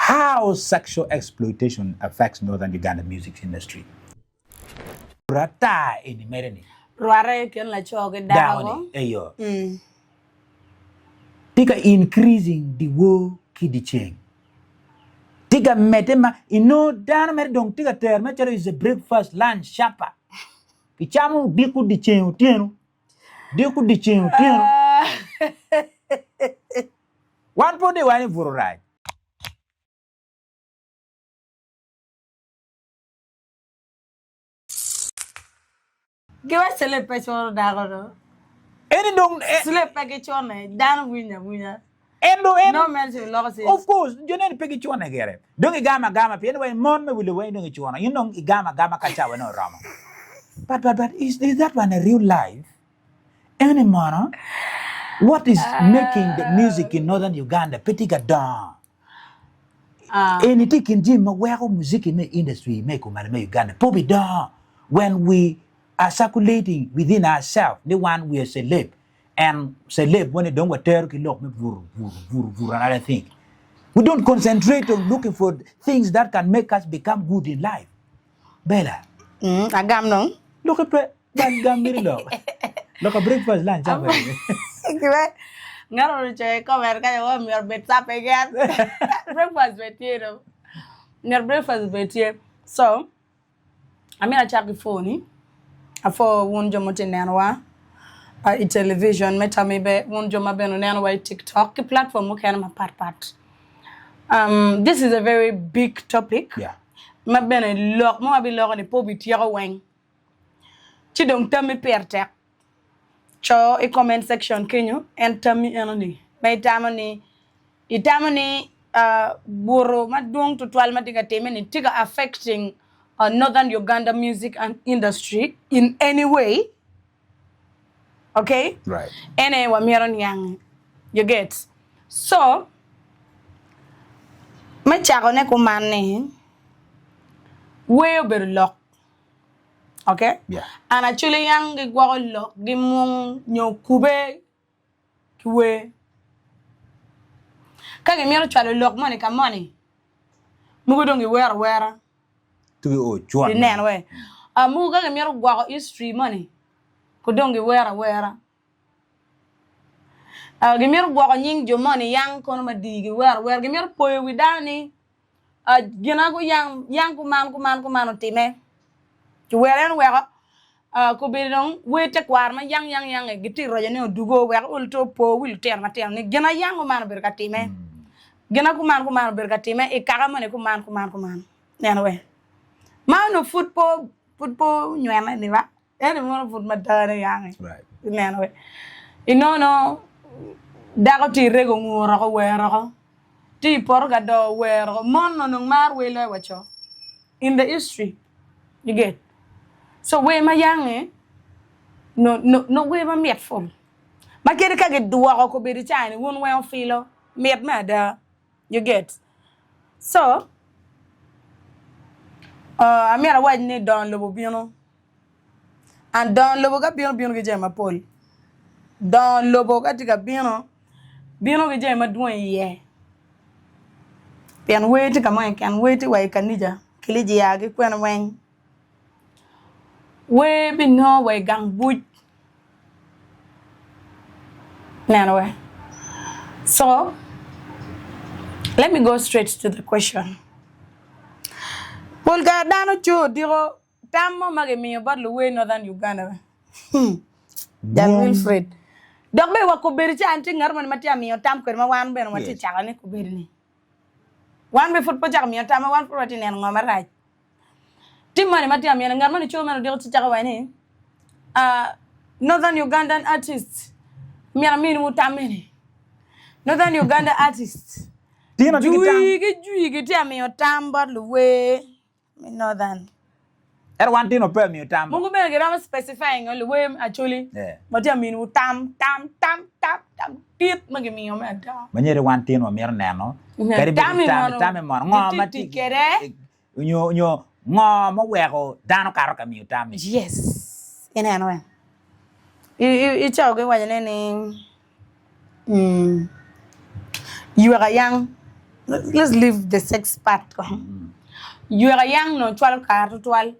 how sexual exploitation affects northern Uganda music industry. Rata in Mereni. Ruare ken la choge dago. Ayo. Tika increasing the wo kidi chain. Tika metema dan mer dong tika term is a breakfast lunch shapa. Kichamu diku di chain utienu. Diku di chain utienu. One po de wani vururai. Give us a little petrol dago. Any dong Slip package on it. Dan winner. Endo No mention loss. Of course, you know the piggy chuana gere. Don't igama gama pin way mon me will away no chuana. You know igama gama kachawa no rama. But is that one a real life? Anymore? What is making the music in northern Uganda petiga down? Anything in Jim where music in the industry make Uganda. Pobi down when we are circulating within ourselves, the one we are celeb. And celeb when they don't want to look another thing. We don't concentrate on looking for things that can make us become good in life. Bella. Agam no. Look at Look at breakfast lunch. Ngaro che cover ka yo mi bet sa pegan. Breakfast betiero. Near breakfast betier. So I mean a check the phone. For one jomote nanwa. Television meta maybe one joma beno nanwa TikTok platform mo kana part. This is a very big topic. Yeah. Ma beno lock mo abi lock ni po bitiero wen. Ci donc tammi perte. Cho e comment section kenyo en tammi enoni. Bay tamani itamani boro ma donc to twal ma diga temeni tiga affecting northern Uganda music and industry in any way. Okay? Right. Ene wa miron yang. You get. So ma chago ne ko manne. We better lock. Okay? Yeah. And actually yang gi gwa lock gi mung nyo kube kiwe. Kage miron chalo lock money ka money. Mugo dongi wera. To chuan. The nan we. Mugo kage miron gwa history money. Ko dongi wera. Gimir gwa nying jo money yang kono ma digi wera gimir poyo widani. Gina go yang kuman time. To weren wera ko be non we te kwar ma yang e giti roja ne dugo wer ulto po wil ter ma ter ne gina yang man ber katime. Gina kuman ber katime e kara mane kuman. Nen we. Ma no football nyema ni wa. Ene mo foot ma dare yang. Right. Nen we. No dago ti rego ngora ko wera ko. Ti porga do wera mon no mar we le wacho. In the history you get. So we ma yang no we ma miet fol. Ma kere ka get duwa ko be di chani won we on filo miet ma da you get. So amira waj ni don lobo bino. And don lobo ka bino ge jema pol. Don lobo ka tiga bino ge jema duwen ye. Pian we ti ka man kan we ti wa kanija kiliji ya ge kwen wen. We be no way gang boot. Anyway. So let me go straight to the question. Polga dano cho diro tammo mage mi badlo we northern Uganda. Dan Wilfred. Dogbe wa ko beri ci anti ngar man mati ami tam ko ma wan ben mati chagane ko beri ni. Wan be fut po jag mi tam wan pro ti nen ngoma raj. Timani mati ami ngar man ci o men diro ci chagawani. Northern Ugandan artists. Mi ami mu tamene. Northern Uganda artists. Tino Juigi ti ami tam badlo we northern. One thing per me tam. Mungu be get specifying all the way actually. Yeah. But I mean tam tit magimi o meda. Manyere one thing o mer nano. Tam mo ngomati kere. Nyo mo wego dano karo ka mi tam. Yes. Ene no. I chaw ge wa ne you are young let's leave the sex part. You are young no 12 car to 12.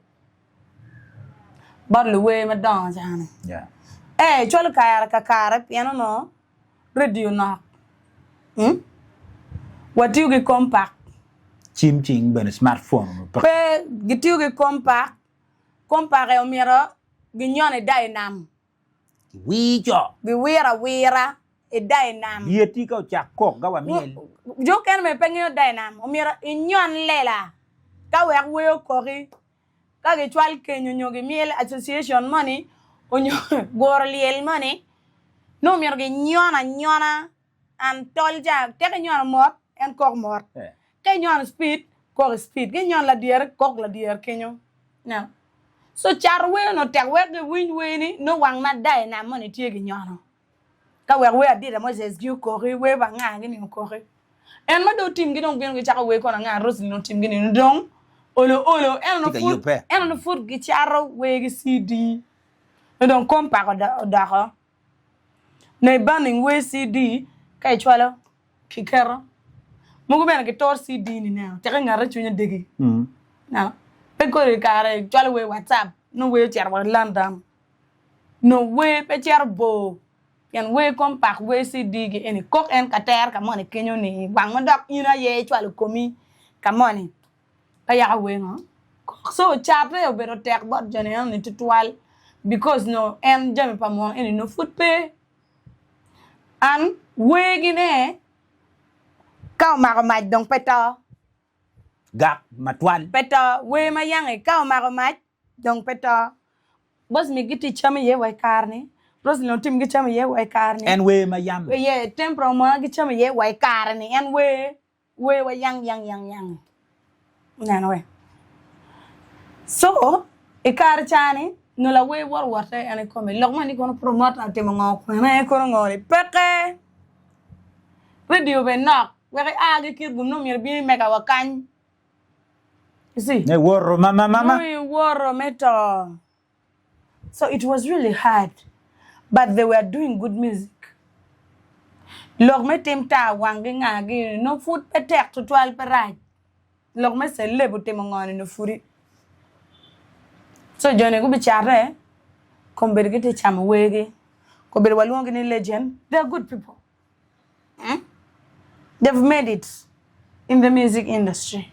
But the way my dance, yeah 12 car car piano no radio no. What you get compact? chim ching ben smartphone Pe get you get compact e mira ginyone dynam. wi cho Bi wira e dynam. yeti ka chak kok ga wa miel Jo ken me penyo dynam o mira inyon lela. Ka we kori ka ge chwal kenyo nyogi miel association money onyo gor liel money no mira ge nyona an tolja te ge nyona mot en kok mot. Ke nyona speed kok speed ge nyona la dier kok la dier kenyo. Now so char we no tek we ge win we ni no wang ma dynam money tie ge nyona. Ka we adira Moses gi kori we ba nga ngi ni kori. En ma do tim gi don gen gi chaka we ko na nga Rosely no tim gi ni don olo en no foot gi charo we gi CD don kompa ko da ko ne banning we CD kay chwalo ki kero mo go ben gi tor CD ni na te nga ra chunya degi na pe ko ri kare chwalo we WhatsApp no we char wa landam no we pe char bo yan we kompa we CD gi eni kok en kater ka mo ne kenyo ni bang ma dok ina ye chwalo komi ka mo ni kaya we nga so chapter obero tek bot jone ni tutual because no en jame pa mo en no foot pay and we gine ka ma dong peta gak matwal peta we ma yang e ka ma dong peta bos mi giti chame ye wai karni Rosely no tim gi chame ye wai karni en we ma yam ye tempro mo gi chame ye wai karni en we wa yang no we so e kar chani no la we war te ane ko me logma ni kono promote ate mo ngok na ko ngori peke radio be nok we agi kir gum no mir bi mega wakan you see ne woro mama we woro meto so it was really hard but they were doing good music logma temta wangi ngagi no food petek to 12 peraj logma se lebo te mo ngoni no furi so jone go bichare komberge te cham wege ko ber walongi ni legend they're good people they've made it in the music industry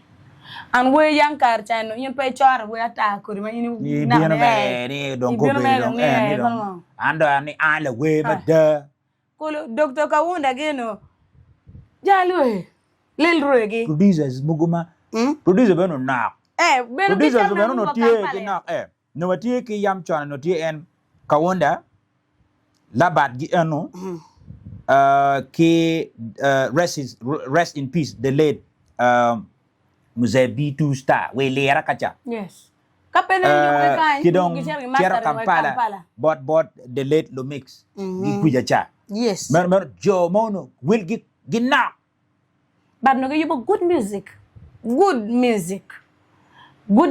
and we young carchano yin pe chore we ata ko ma yin na ni don ko be don ni don ando ni ala we ma de ko doctor Kawunda geno jalo lel roegi producers muguma producer beno na beno producers beno no tie ki na no tie ki yam chana no tie en Kawunda labat gi eno ki rest in peace the late Muse B2 star we lera kacha yes kapene nyoke kan kidong chera Kampala bot the late Lomix gi kuja cha yes mer jo mono will gi na but no you good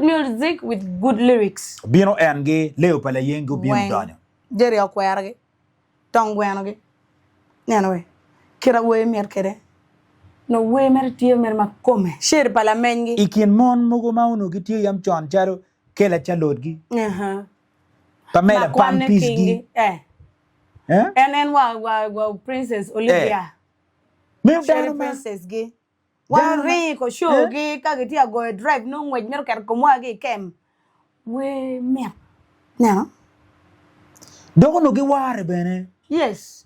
music with good lyrics bino enge leo pala yengo bino donyo dere akwere tong bueno gi neno we kira we mer kere no we mer tie mer makome sher pala mengi ikin mon mugo mauno gi tie yam chon charo kela chalot gi Pamela Pampis gi and wa Princess Olivia Sherry Princess gi wa ri ko show gi ka gi tia go drive no ngwej mer ker ko mo gi kem we mer no dogo no gi ware bene yes